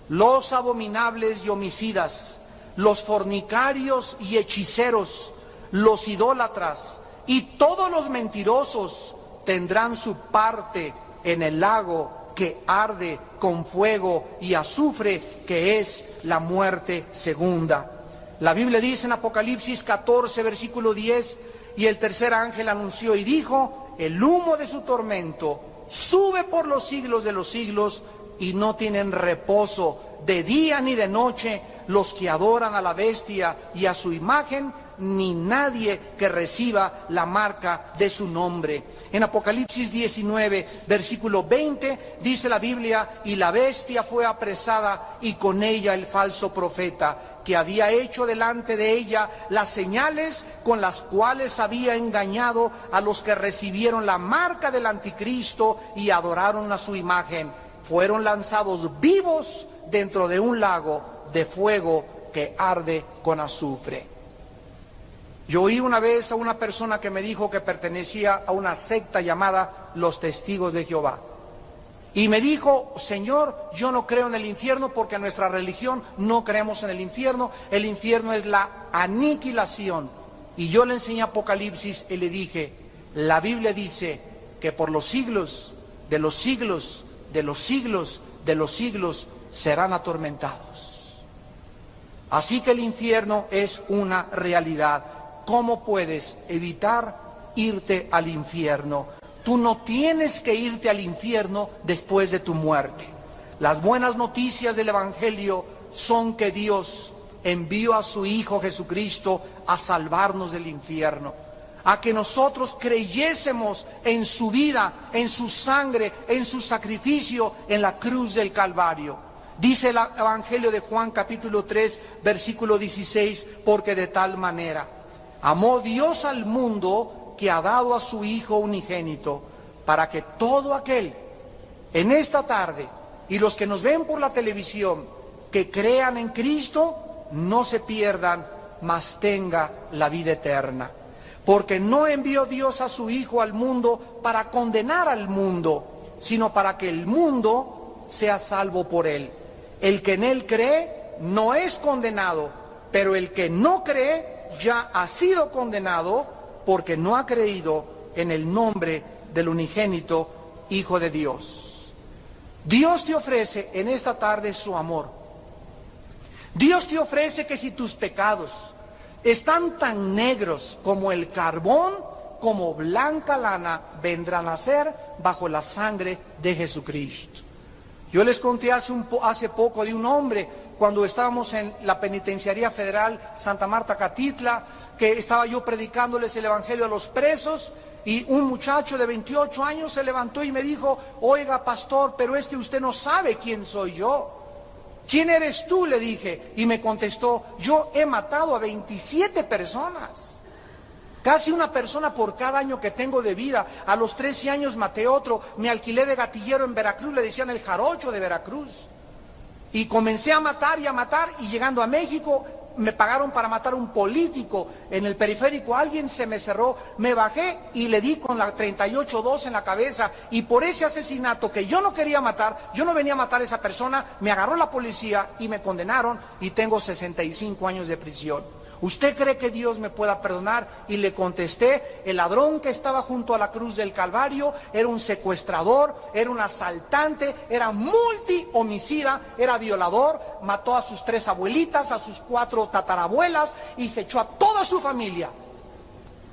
los abominables y homicidas, los fornicarios y hechiceros, los idólatras y todos los mentirosos tendrán su parte en el lago que arde con fuego y azufre, que es la muerte segunda. La Biblia dice en Apocalipsis 14, versículo 10, y el tercer ángel anunció y dijo: el humo de su tormento sube por los siglos de los siglos, y no tienen reposo de día ni de noche los que adoran a la bestia y a su imagen, ni nadie que reciba la marca de su nombre. En Apocalipsis 19, versículo 20, dice la Biblia: y la bestia fue apresada, y con ella el falso profeta, que había hecho delante de ella las señales con las cuales había engañado a los que recibieron la marca del anticristo y adoraron a su imagen. Fueron lanzados vivos dentro de un lago de fuego que arde con azufre. Yo oí una vez a una persona que me dijo que pertenecía a una secta llamada los Testigos de Jehová. Y me dijo: Señor, yo no creo en el infierno porque en nuestra religión no creemos en el infierno. El infierno es la aniquilación. Y yo le enseñé Apocalipsis y le dije: la Biblia dice que por los siglos de los siglos de los siglos de los siglos serán atormentados. Así que el infierno es una realidad. ¿Cómo puedes evitar irte al infierno? Tú no tienes que irte al infierno después de tu muerte. Las buenas noticias del Evangelio son que Dios envió a su Hijo Jesucristo a salvarnos del infierno, a que nosotros creyésemos en su vida, en su sangre, en su sacrificio en la cruz del Calvario. Dice el Evangelio de Juan capítulo 3, versículo 16, porque de tal manera amó Dios al mundo que ha dado a su Hijo unigénito, para que todo aquel en esta tarde y los que nos ven por la televisión que crean en Cristo no se pierdan, mas tenga la vida eterna. Porque no envió Dios a su Hijo al mundo para condenar al mundo, sino para que el mundo sea salvo por él. El que en él cree no es condenado, pero el que no cree ya ha sido condenado porque no ha creído en el nombre del unigénito Hijo de Dios. Dios te ofrece en esta tarde su amor. Dios te ofrece que si tus pecados están tan negros como el carbón, como blanca lana, vendrán a ser bajo la sangre de Jesucristo. Yo les conté hace poco de un hombre, cuando estábamos en la Penitenciaría Federal Santa Marta Catitla, que estaba yo predicándoles el Evangelio a los presos, y un muchacho de 28 años se levantó y me dijo: oiga, pastor, pero es que usted no sabe quién soy yo. ¿Quién eres tú?, le dije, y me contestó: yo he matado a 27 personas. Casi una persona por cada año que tengo de vida. A los 13 años maté otro, me alquilé de gatillero en Veracruz, le decían el jarocho de Veracruz. Y comencé a matar, y llegando a México me pagaron para matar a un político en el periférico. Alguien se me cerró, me bajé y le di con la 38-2 en la cabeza. Y por ese asesinato que yo no quería matar, yo no venía a matar a esa persona, me agarró la policía y me condenaron y tengo 65 años de prisión. ¿Usted cree que Dios me pueda perdonar? Y le contesté: el ladrón que estaba junto a la cruz del Calvario era un secuestrador, era un asaltante, era multihomicida, era violador, mató a sus 3 abuelitas, a sus 4 tatarabuelas y se echó a toda su familia.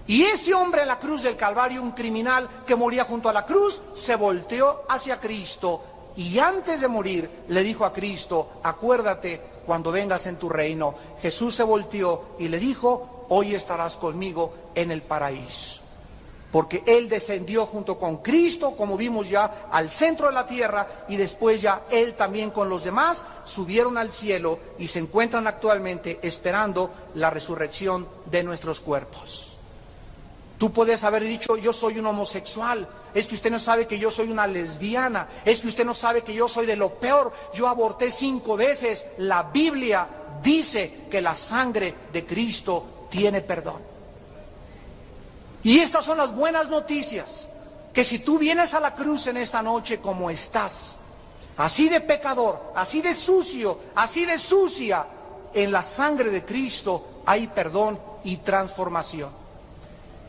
Y ese hombre en la cruz del Calvario, un criminal que moría junto a la cruz, se volteó hacia Cristo y antes de morir le dijo a Cristo: acuérdate cuando vengas en tu reino. Jesús se volteó y le dijo: hoy estarás conmigo en el paraíso. porque Él descendió junto con Cristo, como vimos ya, al centro de la tierra, y después ya Él también con los demás subieron al cielo y se encuentran actualmente esperando la resurrección de nuestros cuerpos. Tú puedes haber dicho: yo soy un homosexual, es que usted no sabe que yo soy una lesbiana, es que usted no sabe que yo soy de lo peor, yo aborté 5 veces. La Biblia dice que la sangre de Cristo tiene perdón. Y estas son las buenas noticias, que si tú vienes a la cruz en esta noche como estás, así de pecador, así de sucio, así de sucia, en la sangre de Cristo hay perdón y transformación.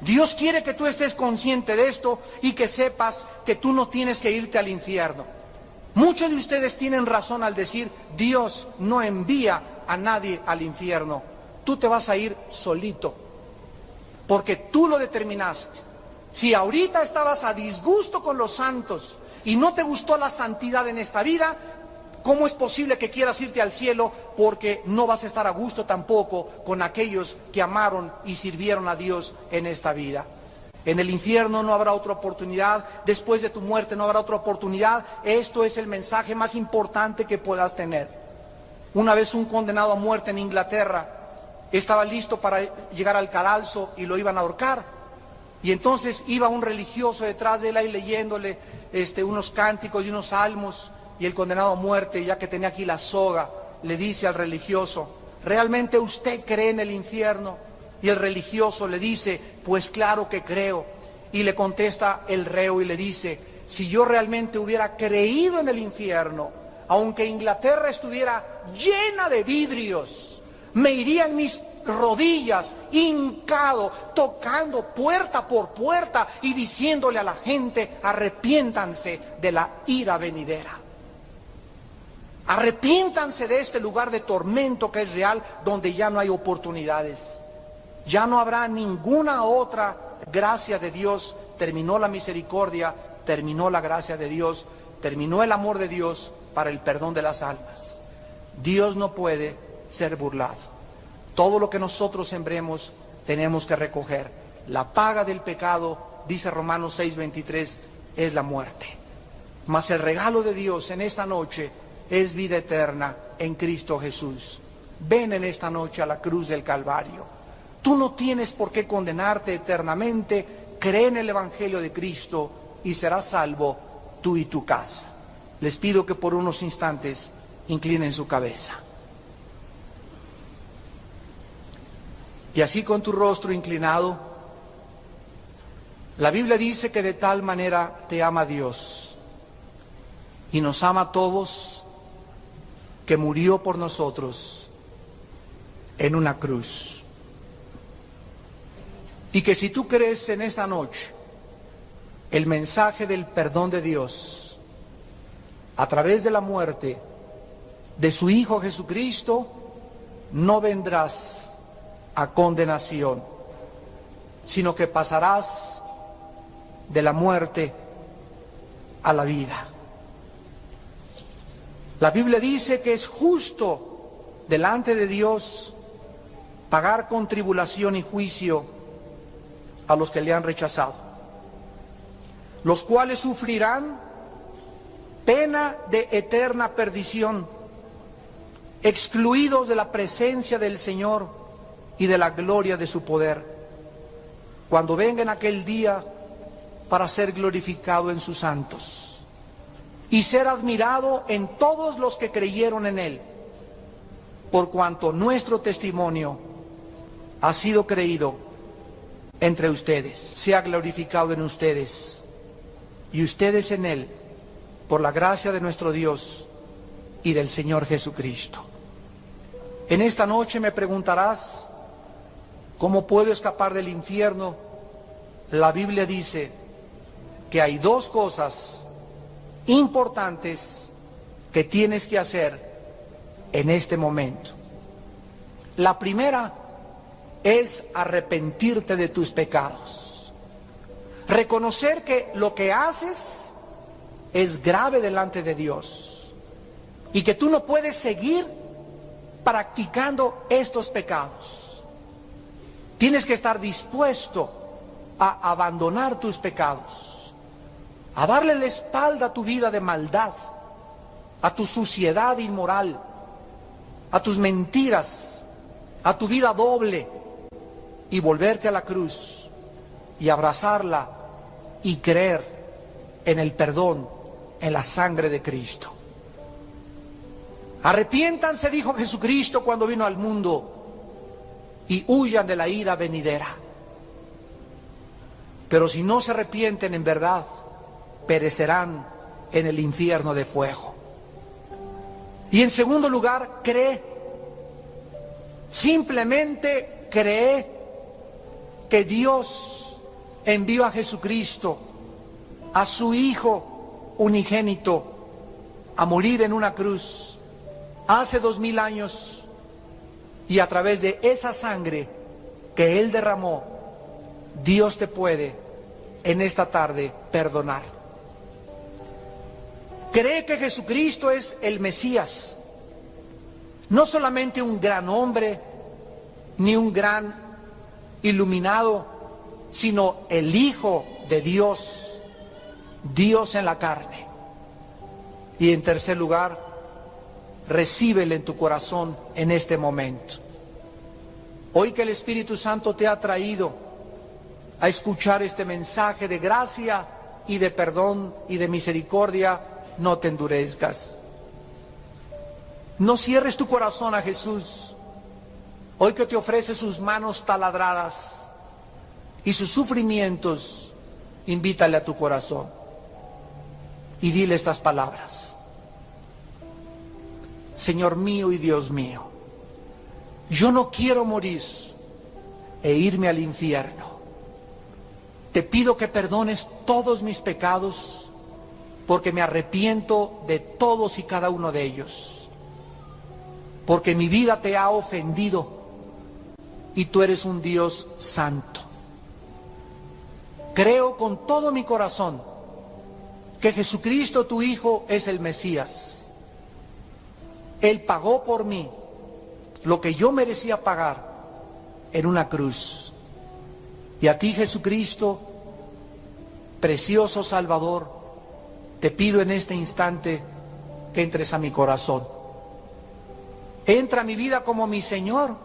Dios quiere que tú estés consciente de esto y que sepas que tú no tienes que irte al infierno. Muchos de ustedes tienen razón al decir: Dios no envía a nadie al infierno. Tú te vas a ir solito, porque tú lo determinaste. Si ahorita estabas a disgusto con los santos y no te gustó la santidad en esta vida, ¿cómo es posible que quieras irte al cielo? Porque no vas a estar a gusto tampoco con aquellos que amaron y sirvieron a Dios en esta vida. En el infierno no habrá otra oportunidad, después de tu muerte no habrá otra oportunidad. Esto es el mensaje más importante que puedas tener. Una vez un condenado a muerte en Inglaterra estaba listo para llegar al cadalso y lo iban a ahorcar. Y entonces iba un religioso detrás de él ahí leyéndole unos cánticos y unos salmos. Y el condenado a muerte, ya que tenía aquí la soga, le dice al religioso: ¿realmente usted cree en el infierno? Y el religioso le dice: pues claro que creo. Y le contesta el reo y le dice: si yo realmente hubiera creído en el infierno, aunque Inglaterra estuviera llena de vidrios, me iría en mis rodillas, hincado, tocando puerta por puerta y diciéndole a la gente: arrepiéntanse de la ira venidera. Arrepiéntanse de este lugar de tormento que es real, donde ya no hay oportunidades. Ya no habrá ninguna otra gracia de Dios. Terminó la misericordia, terminó la gracia de Dios, terminó el amor de Dios para el perdón de las almas. Dios no puede ser burlado. Todo lo que nosotros sembremos tenemos que recoger. La paga del pecado, dice Romanos 6:23, es la muerte. Mas el regalo de Dios en esta noche es vida eterna en Cristo Jesús. Ven en esta noche a la cruz del Calvario. Tú no tienes por qué condenarte eternamente. Cree en el Evangelio de Cristo y serás salvo tú y tu casa. Les pido que por unos instantes inclinen su cabeza. Y así con tu rostro inclinado, la Biblia dice que de tal manera te ama Dios y nos ama a todos, que murió por nosotros en una cruz. Y que si tú crees en esta noche el mensaje del perdón de Dios a través de la muerte de su Hijo Jesucristo, no vendrás a condenación, sino que pasarás de la muerte a la vida. La Biblia dice que es justo delante de Dios pagar con tribulación y juicio a los que le han rechazado, los cuales sufrirán pena de eterna perdición, excluidos de la presencia del Señor y de la gloria de su poder, cuando venga en aquel día para ser glorificado en sus santos y ser admirado en todos los que creyeron en Él, por cuanto nuestro testimonio ha sido creído entre ustedes. Sea glorificado en ustedes y ustedes en Él, por la gracia de nuestro Dios y del Señor Jesucristo. En esta noche me preguntarás: ¿cómo puedo escapar del infierno? La Biblia dice que hay dos cosas importantes que tienes que hacer en este momento. La primera es arrepentirte de tus pecados. Reconocer que lo que haces es grave delante de Dios y que tú no puedes seguir practicando estos pecados. Tienes que estar dispuesto a abandonar tus pecados, a darle la espalda a tu vida de maldad, a tu suciedad inmoral, a tus mentiras, a tu vida doble, y volverte a la cruz y abrazarla y creer en el perdón, en la sangre de Cristo. Arrepiéntanse, dijo Jesucristo cuando vino al mundo, y huyan de la ira venidera. Pero si no se arrepienten en verdad, perecerán en el infierno de fuego. Y en segundo lugar, cree. Simplemente cree que Dios envió a Jesucristo, a su Hijo unigénito, a morir en una cruz hace 2000 años, y a través de esa sangre que Él derramó, Dios te puede en esta tarde perdonar. Cree que Jesucristo es el Mesías, no solamente un gran hombre, ni un gran iluminado, sino el Hijo de Dios, Dios en la carne. Y en tercer lugar, recíbele en tu corazón en este momento. Hoy que el Espíritu Santo te ha traído a escuchar este mensaje de gracia y de perdón y de misericordia, no te endurezcas. No cierres tu corazón a Jesús. Hoy que te ofrece sus manos taladradas y sus sufrimientos, invítale a tu corazón y dile estas palabras: Señor mío y Dios mío, yo no quiero morir e irme al infierno. Te pido que perdones todos mis pecados, porque me arrepiento de todos y cada uno de ellos, porque mi vida te ha ofendido y tú eres un Dios santo. Creo con todo mi corazón que Jesucristo, tu Hijo, es el Mesías. Él pagó por mí lo que yo merecía pagar en una cruz. Y a ti, Jesucristo, precioso Salvador, te pido en este instante que entres a mi corazón. Entra a mi vida como mi Señor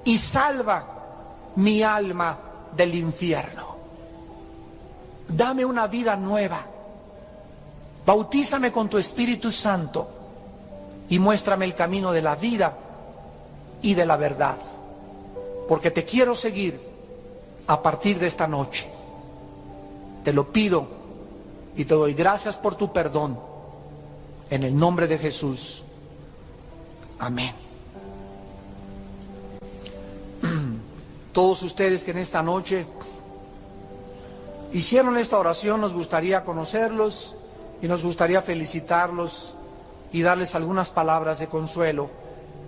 y salva mi alma del infierno. Dame una vida nueva. Bautízame con tu Espíritu Santo y muéstrame el camino de la vida y de la verdad, porque te quiero seguir a partir de esta noche. Te lo pido y te doy gracias por tu perdón, en el nombre de Jesús. Amén. Todos ustedes que en esta noche hicieron esta oración, nos gustaría conocerlos y nos gustaría felicitarlos y darles algunas palabras de consuelo.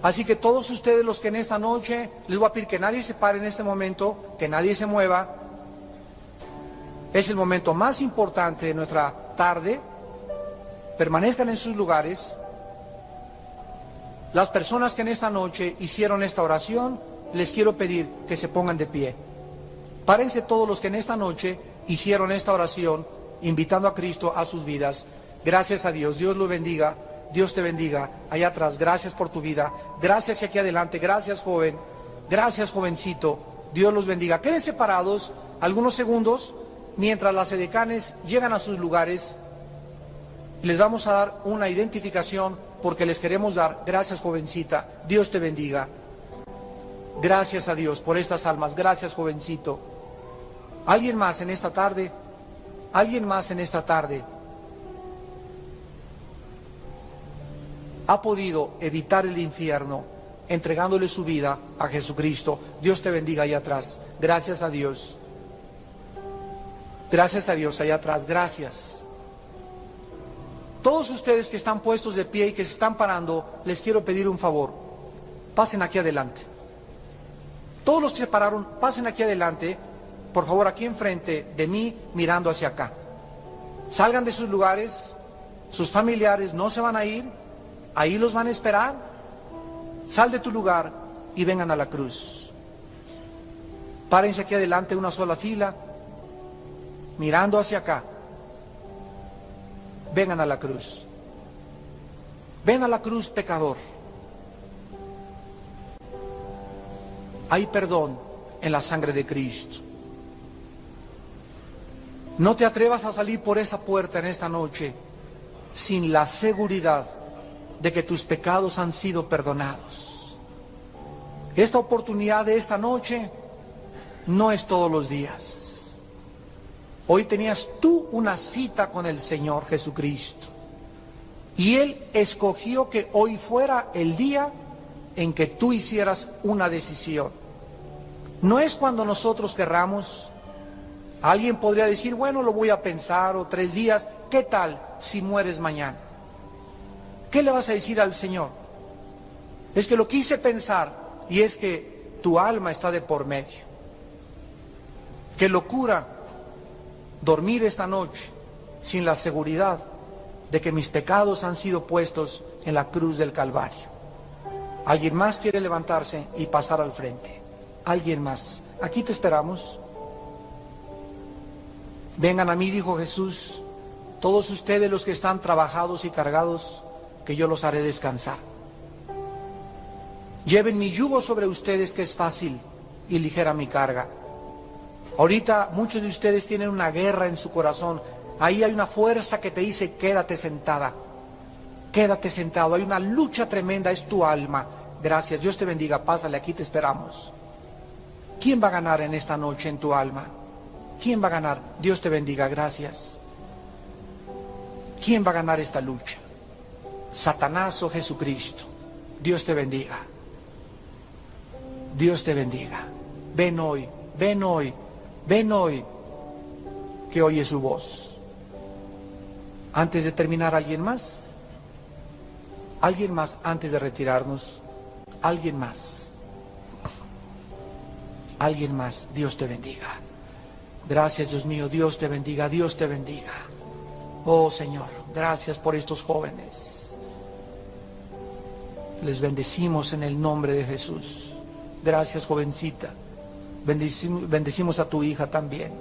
Así que todos ustedes los que en esta noche, les voy a pedir que nadie se pare en este momento, que nadie se mueva. Es el momento más importante de nuestra tarde. Permanezcan en sus lugares. Las personas que en esta noche hicieron esta oración, les quiero pedir que se pongan de pie. Párense todos los que en esta noche hicieron esta oración, invitando a Cristo a sus vidas. Gracias a Dios. Dios lo bendiga. Dios te bendiga. Allá atrás, gracias por tu vida. Gracias y aquí adelante. Gracias, joven. Gracias, jovencito. Dios los bendiga. Quédense parados algunos segundos mientras las edecanes llegan a sus lugares. Les vamos a dar una identificación porque les queremos dar. Gracias, jovencita. Dios te bendiga. Gracias a Dios por estas almas. Gracias, jovencito. ¿Alguien más en esta tarde? ¿Alguien más en esta tarde ha podido evitar el infierno entregándole su vida a Jesucristo? Dios te bendiga allá atrás. Gracias a Dios. Gracias a Dios allá atrás. Gracias. Todos ustedes que están puestos de pie y que se están parando, les quiero pedir un favor. Pasen aquí adelante. Todos los que se pararon, pasen aquí adelante. Por favor, aquí enfrente de mí, mirando hacia acá. Salgan de sus lugares. Sus familiares no se van a ir. Ahí los van a esperar. Sal de tu lugar y vengan a la cruz. Párense aquí adelante, una sola fila, mirando hacia acá. Vengan a la cruz. Ven a la cruz, pecador. Hay perdón en la sangre de Cristo. No te atrevas a salir por esa puerta en esta noche sin la seguridad de que tus pecados han sido perdonados. Esta oportunidad de esta noche no es todos los días. Hoy tenías tú una cita con el Señor Jesucristo. Y Él escogió que hoy fuera el día en que tú hicieras una decisión. No es cuando nosotros querramos. Alguien podría decir, bueno, lo voy a pensar, o 3 días. ¿Qué tal si mueres mañana? ¿Qué le vas a decir al Señor? Es que lo quise pensar, y es que tu alma está de por medio. Qué locura dormir esta noche sin la seguridad de que mis pecados han sido puestos en la cruz del Calvario. ¿Alguien más quiere levantarse y pasar al frente? ¿Alguien más? Aquí te esperamos. Vengan a mí, dijo Jesús, todos ustedes los que están trabajados y cargados, que yo los haré descansar. Lleven mi yugo sobre ustedes, que es fácil y ligera mi carga. Ahorita muchos de ustedes tienen una guerra en su corazón. Ahí hay una fuerza que te dice, quédate sentada, quédate sentado. Hay una lucha tremenda, es tu alma. Gracias, Dios te bendiga, pásale, aquí te esperamos. ¿Quién va a ganar en esta noche en tu alma? ¿Quién va a ganar? Dios te bendiga, gracias. ¿Quién va a ganar esta lucha? ¿Satanás o Jesucristo? Dios te bendiga. Dios te bendiga. Ven hoy, ven hoy, ven hoy, que oye su voz. Antes de terminar, ¿alguien más? ¿Alguien más antes de retirarnos? ¿Alguien más? ¿Alguien más? Dios te bendiga. Gracias, Dios mío, Dios te bendiga, Dios te bendiga. Oh Señor, gracias por estos jóvenes. Les bendecimos en el nombre de Jesús. Gracias, jovencita. Bendecimos a tu hija también.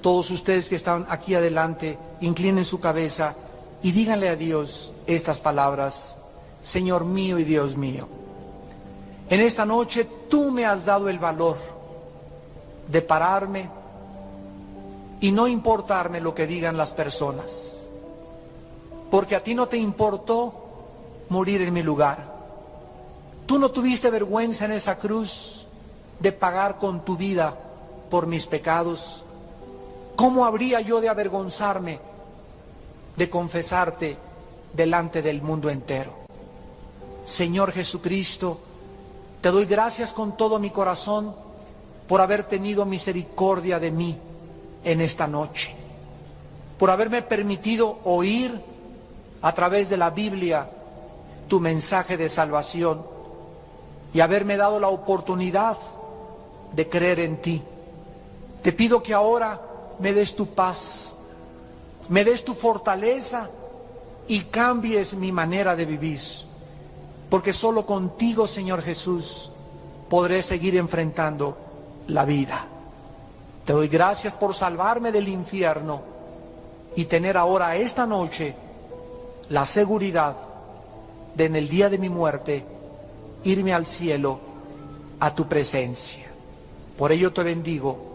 Todos ustedes que están aquí adelante, inclinen su cabeza y díganle a Dios estas palabras. Señor mío y Dios mío, en esta noche tú me has dado el valor de pararme y no importarme lo que digan las personas, porque a ti no te importó morir en mi lugar. Tú no tuviste vergüenza en esa cruz de pagar con tu vida por mis pecados. ¿Cómo habría yo de avergonzarme de confesarte delante del mundo entero? Señor Jesucristo, te doy gracias con todo mi corazón por haber tenido misericordia de mí en esta noche, por haberme permitido oír a través de la Biblia tu mensaje de salvación y haberme dado la oportunidad de creer en ti. Te pido que ahora me des tu paz, me des tu fortaleza y cambies mi manera de vivir, porque solo contigo, Señor Jesús, podré seguir enfrentando la vida. Te doy gracias por salvarme del infierno y tener ahora esta noche la seguridad de en el día de mi muerte irme al cielo a tu presencia. Por ello te bendigo.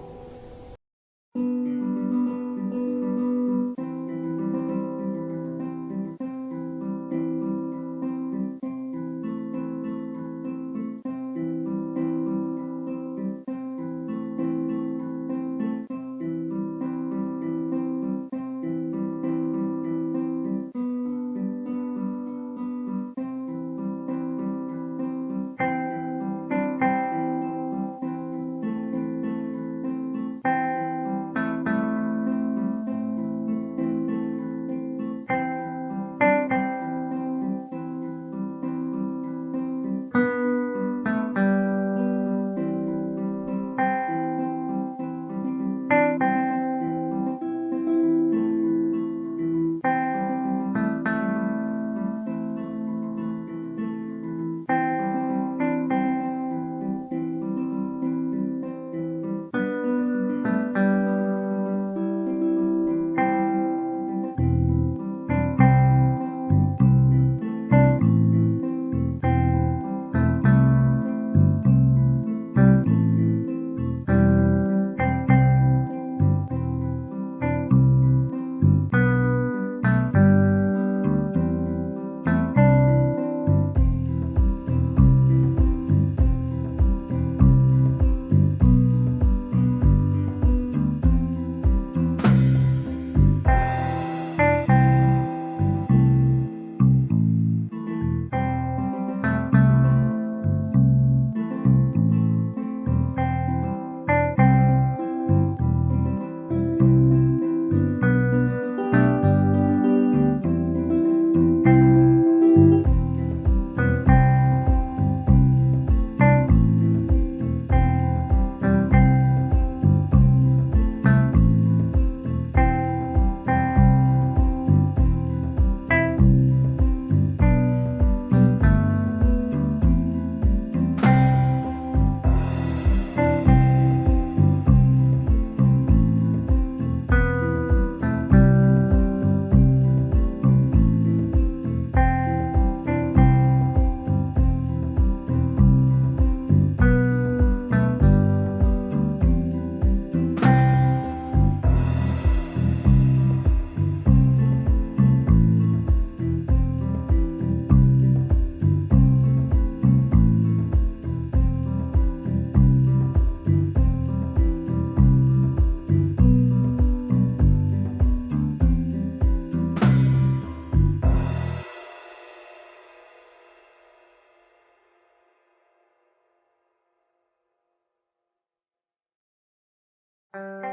Thank you.